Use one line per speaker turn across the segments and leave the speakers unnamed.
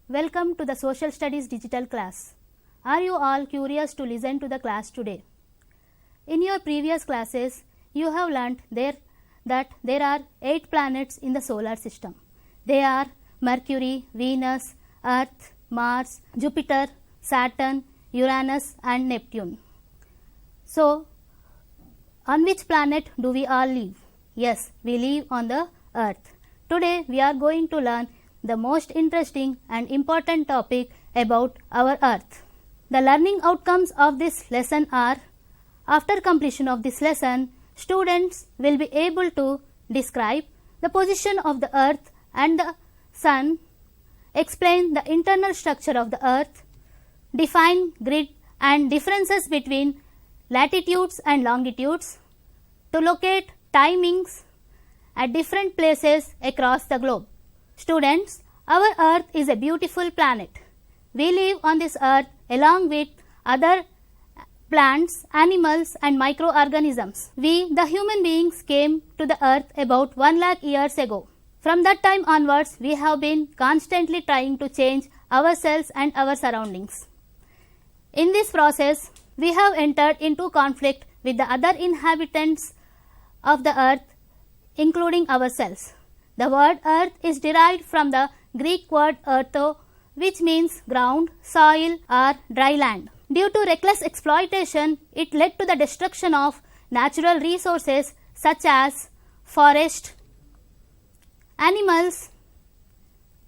Welcome to the Social Studies digital class. Are you all curious to listen to the class today? In your previous classes, you have learnt that there are 8 planets in the solar system. They are Mercury, Venus, Earth, Mars, Jupiter, Saturn, Uranus and Neptune. So, on which planet do we all live? Yes, we live on the Earth. Today we are going to learn the most interesting and important topic about our Earth. The learning outcomes of this lesson are: after completion of this lesson, students will be able to describe the position of the Earth and the Sun, explain the internal structure of the Earth, define grid and differences between latitudes and longitudes, to locate timings at different places across the globe. Students, our Earth is a beautiful planet. We live on this Earth along with other plants, animals and microorganisms. We, the human beings, came to the Earth about 1 lakh years ago. From that time onwards, we have been constantly trying to change ourselves and our surroundings. In this process, we have entered into conflict with the other inhabitants of the Earth, including ourselves. The word Earth is derived from the Greek word eartho, which means ground, soil or dry land. Due to reckless exploitation, it led to the destruction of natural resources such as forest, animals,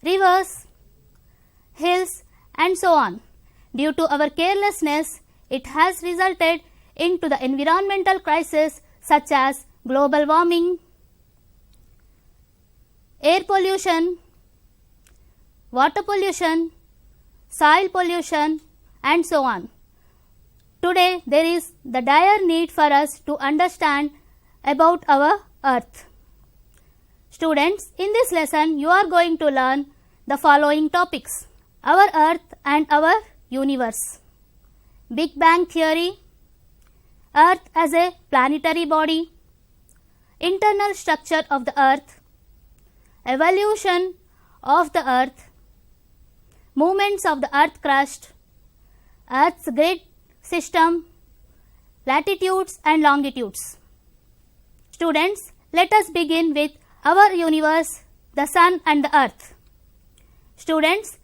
rivers, hills and so on. Due to our carelessness, it has resulted into the environmental crisis such as global warming, air pollution, water pollution, soil pollution and so on. Today there is the dire need for us to understand about our Earth. Students, in this lesson you are going to learn the following topics: our Earth and our universe, Big Bang theory, Earth as a planetary body, internal structure of the Earth, evolution of the Earth, movements of the Earth crust, Earth's grid system, latitudes and longitudes. Students, let us begin with our universe, the Sun and the Earth. Students,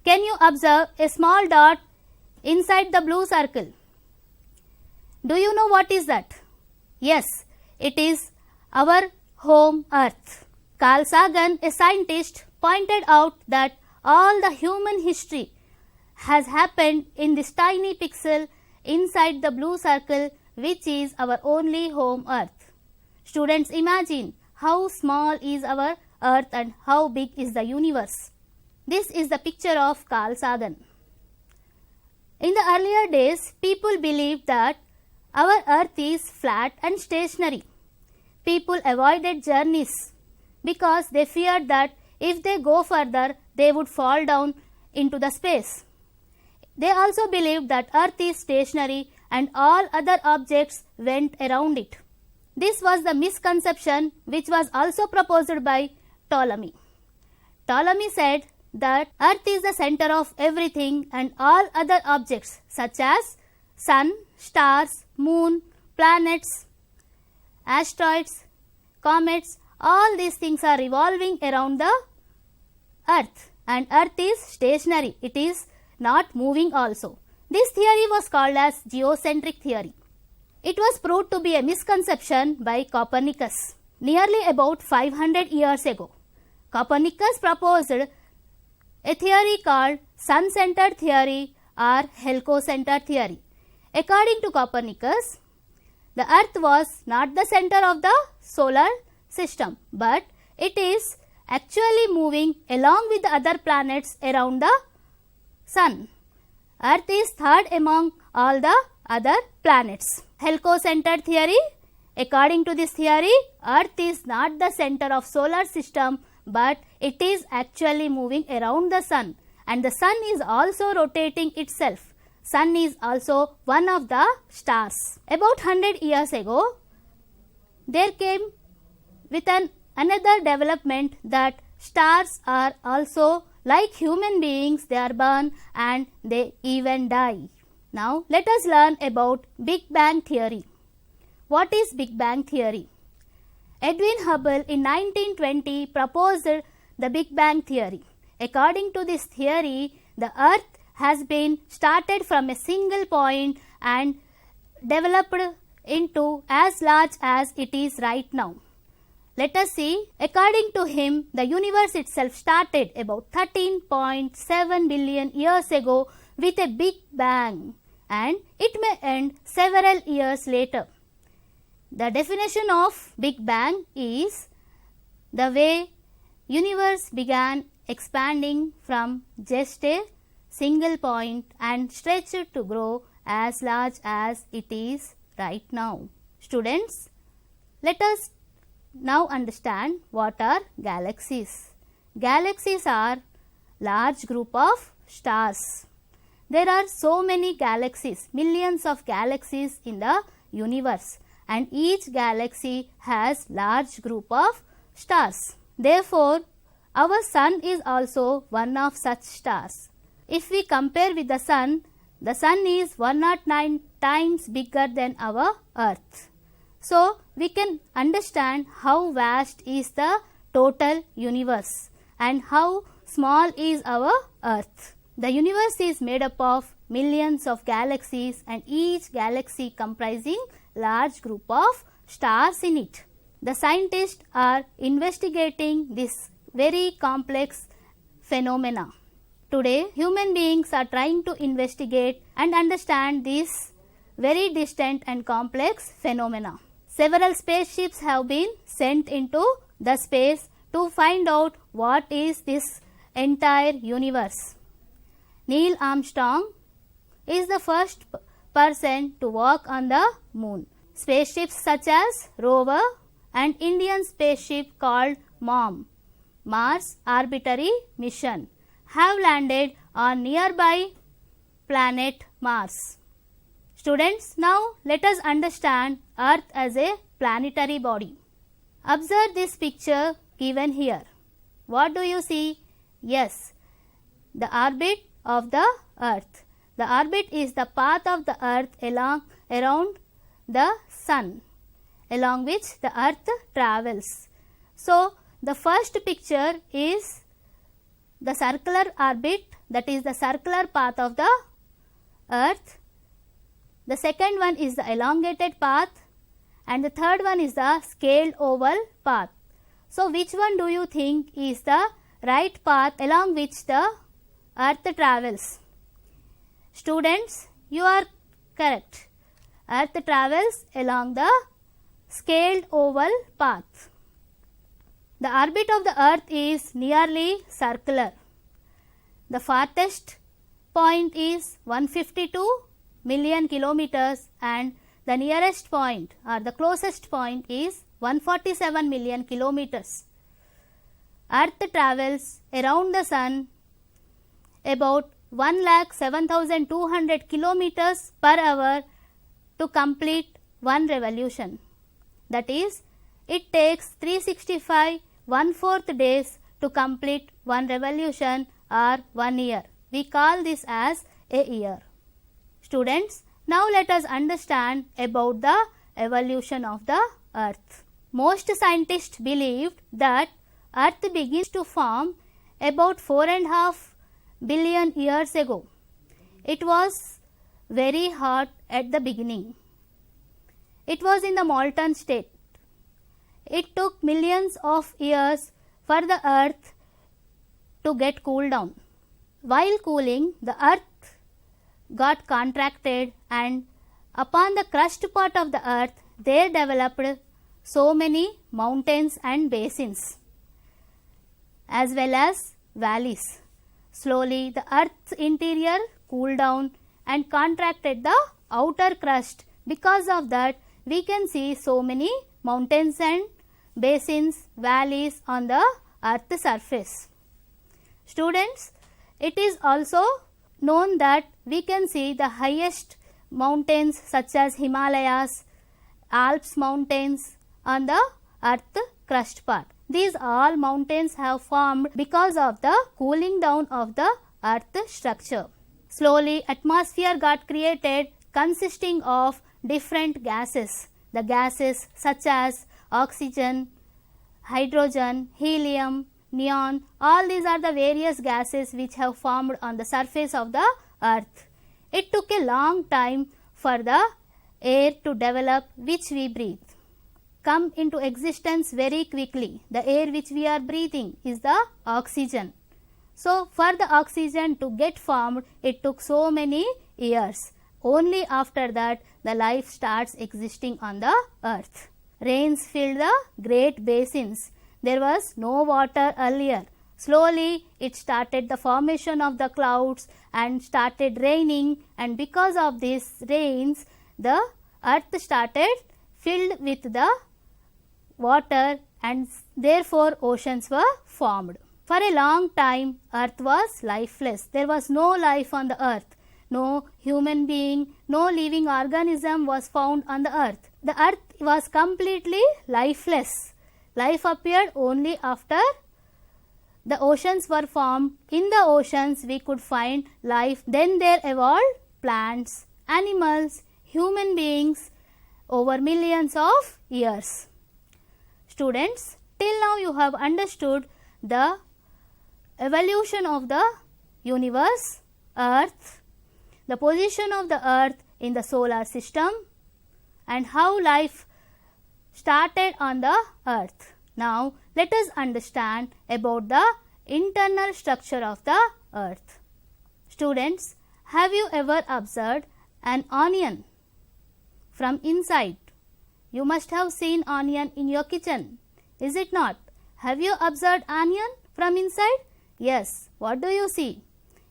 can you observe a small dot inside the blue circle? Do you know what is that? Yes, it is our home Earth. Carl Sagan, a scientist, pointed out that all the human history has happened in this tiny pixel inside the blue circle, which is our only home Earth. Students, imagine how small is our Earth and how big is the universe. This is the picture of Carl Sagan. In the earlier days, people believed that our Earth is flat and stationary. People avoided journeys because they feared that if they go further, they would fall down into the space. They also believed that Earth is stationary and all other objects went around it. This was the misconception which was also proposed by Ptolemy. Ptolemy said that Earth is the center of everything and all other objects such as sun, stars, moon, planets, asteroids, comets, all these things are revolving around the Earth, and Earth is stationary. It is not moving also. This theory was called as geocentric theory. It was proved to be a misconception by Copernicus nearly about 500 years ago. Copernicus proposed a theory called sun-centered theory or heliocentered theory. According to Copernicus, the Earth was not the center of the solar system, but it is actually moving along with the other planets around the Sun. Earth is third among all the other planets. Heliocentered theory: according to this theory, Earth is not the center of solar system, but it is actually moving around the Sun, and the Sun is also rotating itself. Sun is also one of the stars. About 100 years ago, there came with another development that stars are also Like human beings, they are born and they even die. Now let us learn about Big Bang theory. What is Big Bang theory? Edwin Hubble in 1920 proposed the Big Bang theory. According to this theory, the earth has been started from a single point and developed into as large as it is right now. Let us see. According to him, the universe itself started about 13.7 billion years ago with a big bang, and it may end several years later. The definition of Big Bang is the way universe began expanding from just a single point and stretched to grow as large as it is right now. Students, let us now understand what are galaxies. Galaxies are large group of stars. There are so many galaxies, millions of galaxies in the universe, and each galaxy has large group of stars. Therefore, our sun is also one of such stars. If we compare with the sun is 109 times bigger than our earth. So, we can understand how vast is the total universe and how small is our earth. The universe is made up of millions of galaxies, and each galaxy comprising large group of stars in it. The scientists are investigating this very complex phenomena. Today, human beings are trying to investigate and understand this very distant and complex phenomena. Several spaceships have been sent into the space to find out what is this entire universe. Neil Armstrong is the first person to walk on the moon. Spaceships such as Rover and Indian spaceship called MOM, Mars Orbitary Mission, have landed on nearby planet Mars. Students, now let us understand Earth as a planetary body. Observe this picture given here. What do you see? Yes, the orbit of the Earth. The orbit is the path of the Earth around the Sun, along which the Earth travels. So, the first picture is the circular orbit, that is the circular path of the Earth. The second one is the elongated path, and the third one is the scaled oval path. So, which one do you think is the right path along which the Earth travels? Students, you are correct. Earth travels along the scaled oval path. The orbit of the Earth is nearly circular. The farthest point is 152 million kilometers, and the nearest point or the closest point is 147 million kilometers. Earth travels around the Sun about 1,07,200 kilometers per hour to complete one revolution. That is, it takes 365 1/4 days to complete one revolution or 1 year. We call this as a year. Students, now let us understand about the evolution of the Earth. Most scientists believed that Earth begins to form about 4.5 billion years ago. It was very hot at the beginning. It was in the molten state. It took millions of years for the Earth to get cooled down. While cooling, the Earth got contracted, and upon the crust part of the Earth, there developed so many mountains and basins, as well as valleys. Slowly, the Earth's interior cooled down and contracted the outer crust. Because of that, we can see so many mountains and basins, valleys on the Earth's surface. Students, it is also known that we can see the highest mountains such as Himalayas, Alps mountains on the Earth crust part. These all mountains have formed because of the cooling down of the earth structure. Slowly, atmosphere got created consisting of different gases. The gases such as oxygen, hydrogen, helium, neon, all these are the various gases which have formed on the surface of the earth. It took a long time for the air to develop which we breathe. Come into existence very quickly. The air which we are breathing is the oxygen. So, for the oxygen to get formed, it took so many years. Only after that, the life starts existing on the earth. Rains filled the great basins. There was no water earlier. Slowly, it started the formation of the clouds and started raining, and because of these rains, the earth started filled with the water, and therefore oceans were formed. For a long time, earth was lifeless. There was no life on the earth. No human being, no living organism was found on the earth. The earth was completely lifeless. Life appeared only after the oceans were formed. In the oceans, we could find life. Then there evolved plants, animals, human beings over millions of years. Students, till now you have understood the evolution of the universe, earth, the position of the earth in the solar system, and how life started on the earth. Now, let us understand about the internal structure of the earth. Students, have you ever observed an onion from inside? You must have seen onion in your kitchen, is it not? Have you observed onion from inside? Yes. What do you see?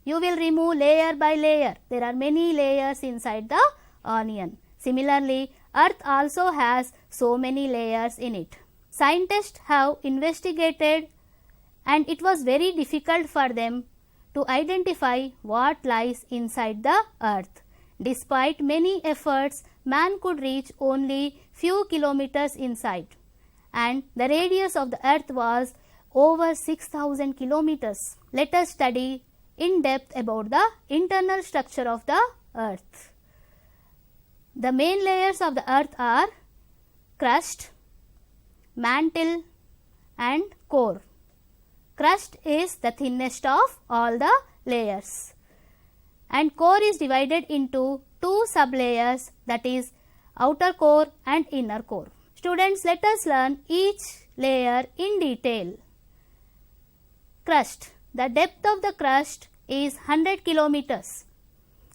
You will remove layer by layer. There are many layers inside the onion. Similarly, earth also has so many layers in it. Scientists have investigated, and it was very difficult for them to identify what lies inside the earth. Despite many efforts, man could reach only few kilometers inside, and the radius of the earth was over 6,000 kilometers. Let us study in depth about the internal structure of the earth. The main layers of the earth are crust, mantle, and core. Crust is the thinnest of all the layers, and core is divided into two sublayers, that is outer core and inner core. Students, let us learn each layer in detail. Crust. The depth of the crust is 100 kilometers.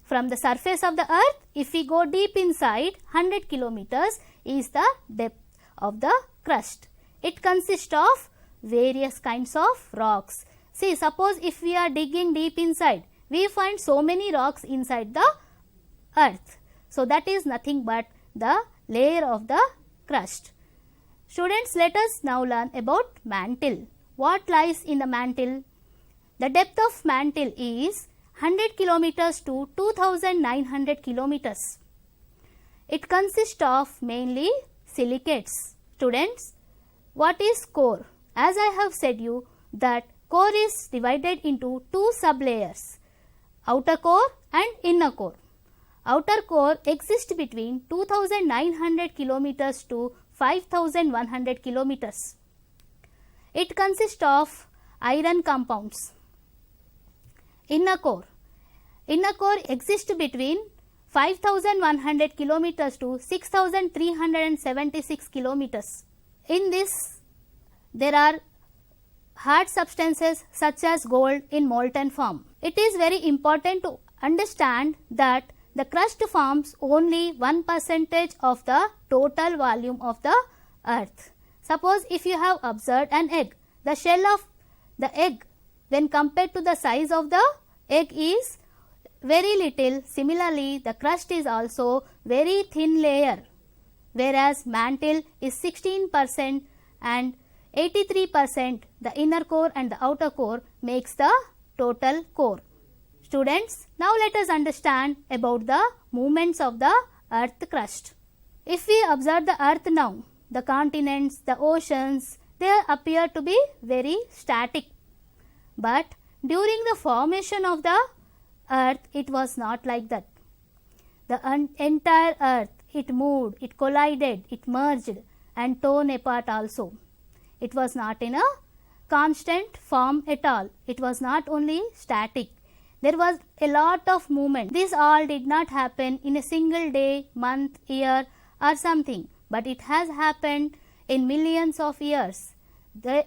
From the surface of the earth, if we go deep inside, 100 kilometers is the depth of the crust. It consists of various kinds of rocks. See, suppose if we are digging deep inside, we find so many rocks inside the earth. So, that is nothing but the layer of the crust. Students, let us now learn about mantle. What lies in the mantle? The depth of mantle is 100 kilometers to 2900 kilometers. It consists of mainly silicates. Students, what is core? As I have said you that core is divided into two sublayers, outer core and inner core. Outer core exists between 2900 kilometers to 5100 kilometers. It consists of iron compounds. Inner core exists between 5100 kilometers to 6376 kilometers. In this, there are hard substances such as gold in molten form. It is very important to understand that the crust forms only 1% of the total volume of the earth. Suppose if you have observed an egg, the shell of the egg when compared to the size of the egg is very little. Similarly, the crust is also very thin layer, whereas mantle is 16% and 83%, the inner core and the outer core makes the total core. Students, now let us understand about the movements of the earth crust. If we observe the earth now, the continents, the oceans, they appear to be very static. But during the formation of the earth, it was not like that. The entire earth, it moved, it collided, it merged and torn apart also. It was not in a constant form at all. It was not only static. There was a lot of movement. This all did not happen in a single day, month, year or something, but it has happened in millions of years.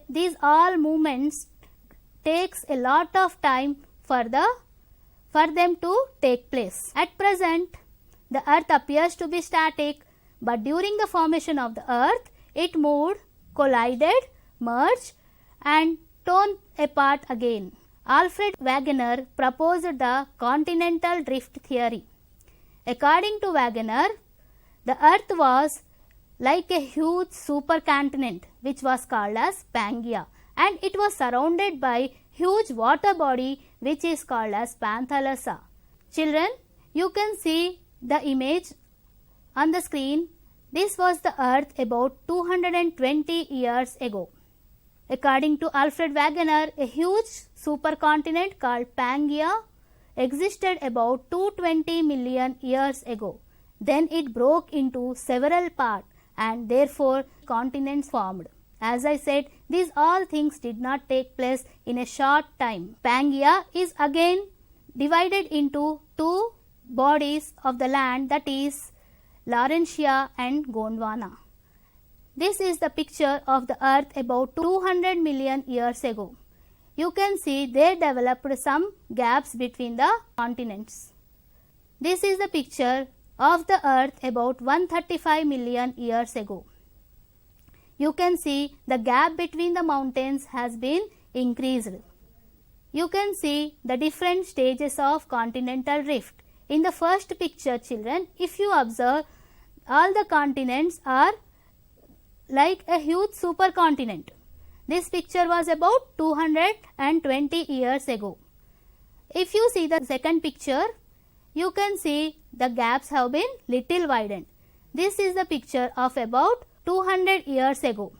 These all movements takes a lot of time for them to take place. At present, the earth appears to be static, but during the formation of the earth, it moved, collided, merged and torn apart again. Alfred Wegener proposed the continental drift theory. According to Wegener, the earth was like a huge supercontinent which was called as Pangaea, and it was surrounded by huge water body which is called as Panthalassa. Children, you can see the image on the screen. This was the earth about 220 years ago. According to Alfred Wegener, a huge supercontinent called Pangaea existed about 220 million years ago. Then it broke into several parts and therefore continents formed. As I said, these all things did not take place in a short time. Pangaea is again divided into two bodies of the land, that is Laurentia and Gondwana. This is the picture of the earth about 200 million years ago. You can see they developed some gaps between the continents. This is the picture of the earth about 135 million years ago. You can see the gap between the mountains has been increased. You can see the different stages of continental rift. In the first picture, children, if you observe, all the continents are like a huge supercontinent. This picture was about 220 years ago. If you see the second picture, you can see the gaps have been little widened. This is the picture of about 200 years ago.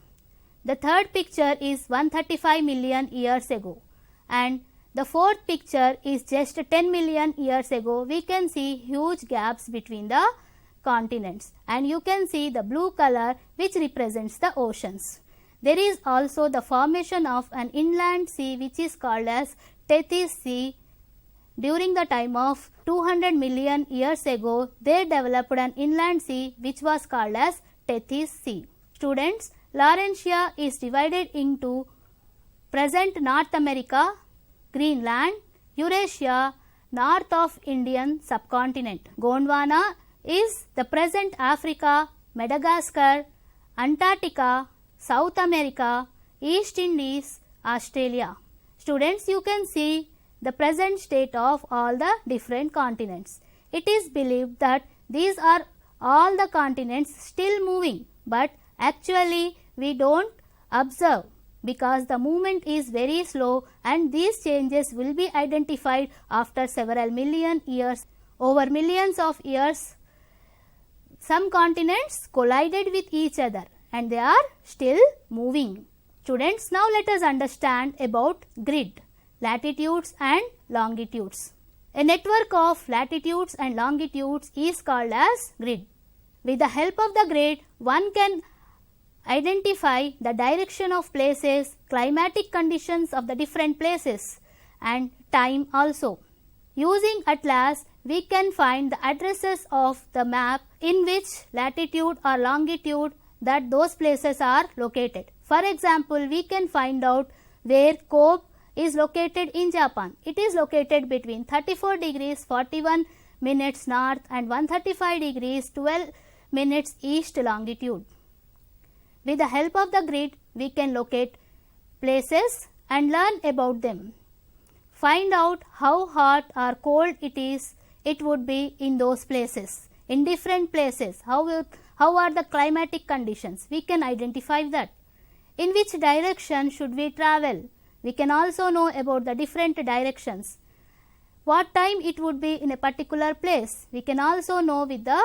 The third picture is 135 million years ago. And the fourth picture is just 10 million years ago. We can see huge gaps between the continents, and you can see the blue color which represents the oceans. There is also the formation of an inland sea which is called as Tethys Sea. During the time of 200 million years ago, they developed an inland sea which was called as Tethys Sea. Students, Laurentia is divided into present North America, Greenland, Eurasia, north of Indian subcontinent. Gondwana is the present Africa, Madagascar, Antarctica, South America, East Indies, Australia. Students, you can see the present state of all the different continents. It is believed that these are all the continents still moving, but actually we don't observe because the movement is very slow, and these changes will be identified after several million years. Over millions of years, some continents collided with each other and they are still moving. Students, now let us understand about grid, latitudes and longitudes. A network of latitudes and longitudes is called as grid. With the help of the grid, one can identify the direction of places, climatic conditions of the different places and time also. Using atlas, we can find the addresses of the map in which latitude or longitude that those places are located. For example, we can find out where Kobe is located in Japan. It is located between 34 degrees 41 minutes north and 135 degrees 12 minutes east longitude. With the help of the grid, we can locate places and learn about them. Find out how hot or cold it would be in those places. In different places, how are the climatic conditions? We can identify that. In which direction should we travel? We can also know about the different directions. What time it would be in a particular place? We can also know with the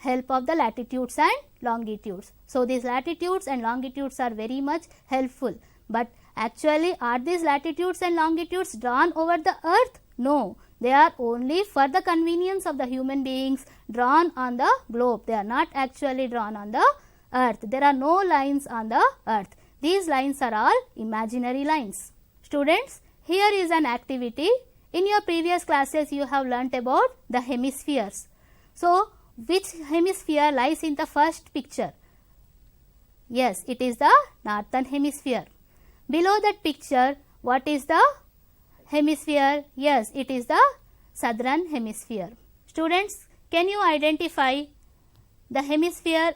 help of the latitudes and longitudes. So, these latitudes and longitudes are very much helpful, but actually are these latitudes and longitudes drawn over the earth? No, they are only for the convenience of the human beings drawn on the globe. They are not actually drawn on the earth. There are no lines on the earth. These lines are all imaginary lines. Students, here is an activity. In your previous classes you have learnt about the hemispheres. So, which hemisphere lies in the first picture? Yes, it is the northern hemisphere. Below that picture, what is the hemisphere? Yes, it is the southern hemisphere. Students, can you identify the hemisphere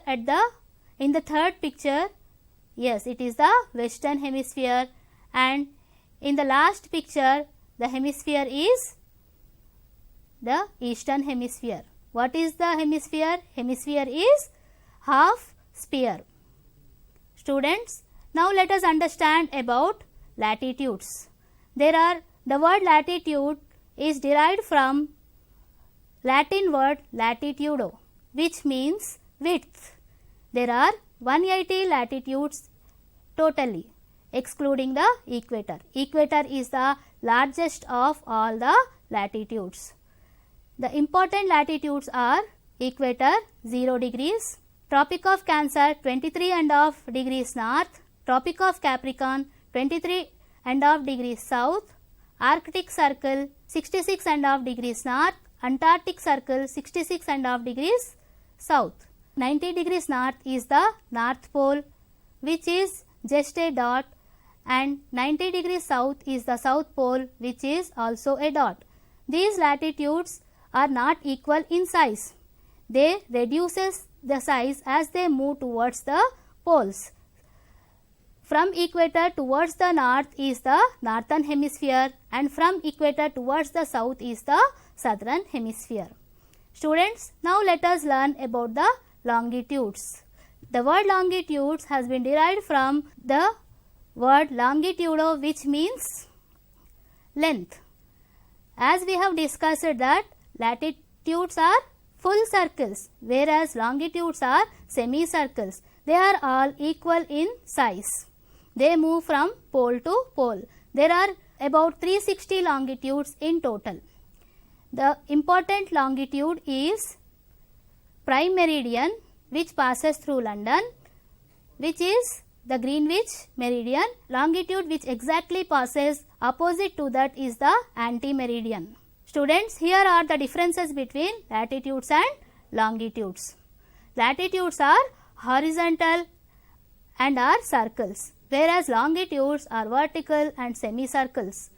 in the third picture? Yes, it is the western hemisphere, and in the last picture the hemisphere is the eastern hemisphere. What is the hemisphere? Hemisphere is half sphere. Students, now let us understand about latitudes. The word latitude is derived from Latin word latitudo, which means width. There are 180 latitudes totally, excluding the equator. Equator is the largest of all the latitudes. The important latitudes are equator 0 degrees, Tropic of Cancer 23.5 degrees north, Tropic of Capricorn 23.5 degrees south, Arctic Circle 66.5 degrees north, Antarctic Circle 66.5 degrees south. 90 degrees north is the North Pole, which is just a dot, and 90 degrees south is the South Pole, which is also a dot. These latitudes are not equal in size. They reduces the size as they move towards the poles. From equator towards the north is the northern hemisphere, and from equator towards the south is the southern hemisphere. Students, now let us learn about the longitudes. The word longitudes has been derived from the word longitudo, which means length. As we have discussed that latitudes are full circles, whereas longitudes are semicircles. They are all equal in size. They move from pole to pole. There are about 360 longitudes in total. The important longitude is prime meridian, which passes through London, which is the Greenwich meridian. Longitude which exactly passes opposite to that is the anti-meridian. Students, here are the differences between latitudes and longitudes. Latitudes are horizontal and are circles, whereas longitudes are vertical and semicircles.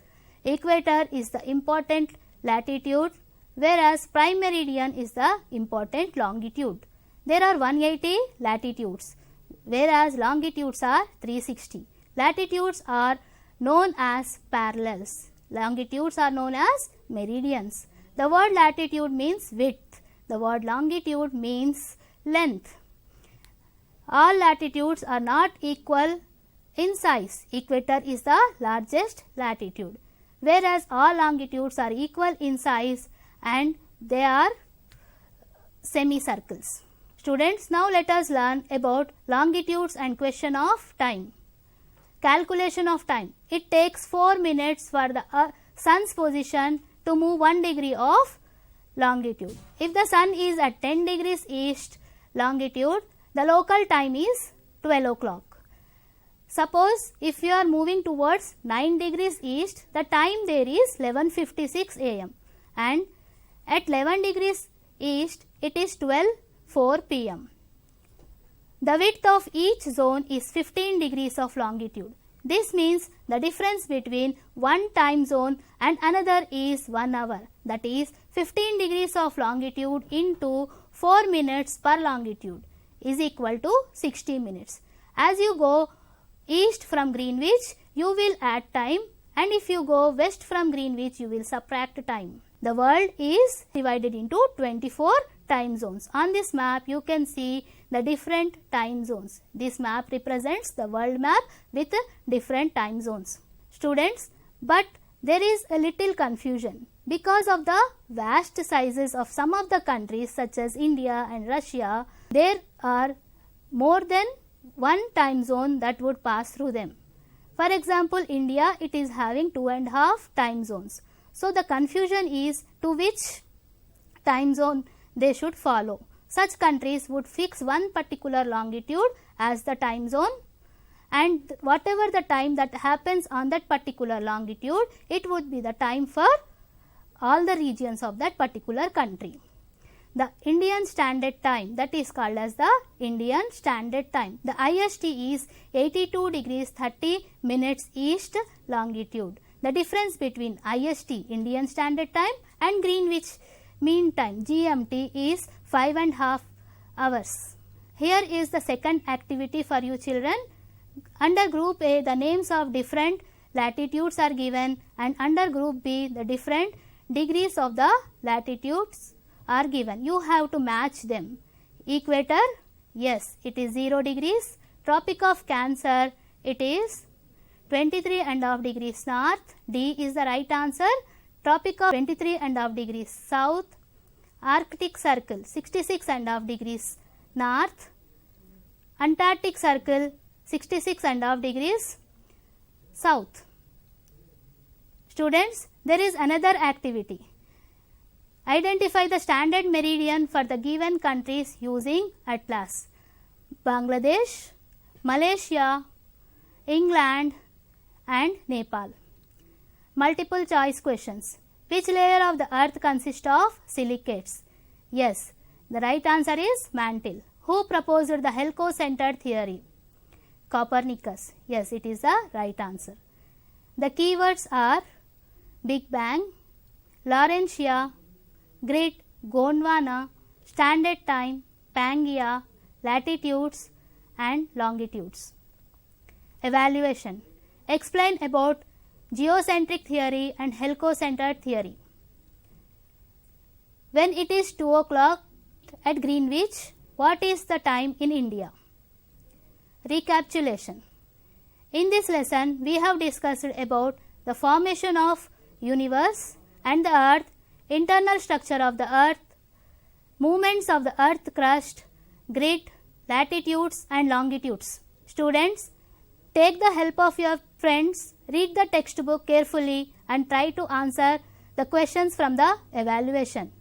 Equator is the important latitude, whereas prime meridian is the important longitude. There are 180 latitudes, whereas longitudes are 360. Latitudes are known as parallels. Longitudes are known as meridians. The word latitude means width. The word longitude means length. All latitudes are not equal in size. Equator is the largest latitude, whereas all longitudes are equal in size and they are semicircles. Students, now let us learn about longitudes and question of time. Calculation of time. It takes 4 minutes for the sun's position to move 1 degree of longitude. If the sun is at 10 degrees east longitude, the local time is 12 o'clock. Suppose if you are moving towards 9 degrees east, the time there is 11:56 am, and at 11 degrees east it is 12:04 pm. The width of each zone is 15 degrees of longitude. This means the difference between one time zone and another is 1 hour. That is 15 degrees of longitude into 4 minutes per longitude is equal to 60 minutes. As you go east from Greenwich, you will add time, and if you go west from Greenwich, you will subtract time. The world is divided into 24 time zones. On this map, you can see the different time zones. This map represents the world map with different time zones. Students, but there is a little confusion because of the vast sizes of some of the countries such as India and Russia. There are more than one time zone that would pass through them. For example, India, it is having 2.5 time zones. So the confusion is to which time zone they should follow. Such countries would fix one particular longitude as the time zone, and whatever the time that happens on that particular longitude, it would be the time for all the regions of that particular country. The Indian Standard Time, that is called as the Indian Standard Time. The IST is 82 degrees 30 minutes east longitude. The difference between IST, Indian Standard Time, and Greenwich Mean Time, GMT, is 5.5 hours. Here is the second activity for you children. Under group A, the names of different latitudes are given, and under group B, the different degrees of the latitudes are given. You have to match them. Equator, yes, it is 0 degrees. Tropic of Cancer, it is 23.5 degrees north. D is the right answer. Tropic of 23.5 degrees south. Arctic Circle, 66.5 degrees north. Antarctic Circle, 66.5 degrees south. Students, there is another activity. Identify the standard meridian for the given countries using atlas. Bangladesh, Malaysia, England and Nepal. Multiple choice questions. Which layer of the earth consists of silicates? Yes, the right answer is mantle. Who proposed the heliocentered theory? Copernicus. Yes, it is the right answer. The keywords are Big Bang, Laurentia, Grid, Gondwana, Standard Time, Pangea, Latitudes and Longitudes. Evaluation. Explain about geocentric theory and heliocentered theory. When it is 2 o'clock at Greenwich, what is the time in India? Recapitulation. In this lesson, we have discussed about the formation of universe and the earth, internal structure of the earth, movements of the earth crust, grid, latitudes and longitudes. Students, take the help of your friends, read the textbook carefully and try to answer the questions from the evaluation.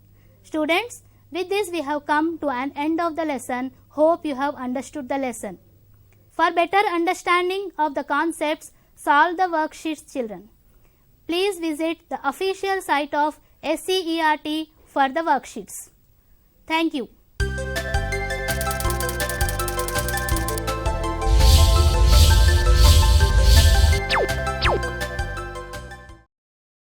Students, with this we have come to an end of the lesson. Hope you have understood the lesson. For better understanding of the concepts, solve the worksheets children. Please visit the official site of SIET for the worksheets. Thank you.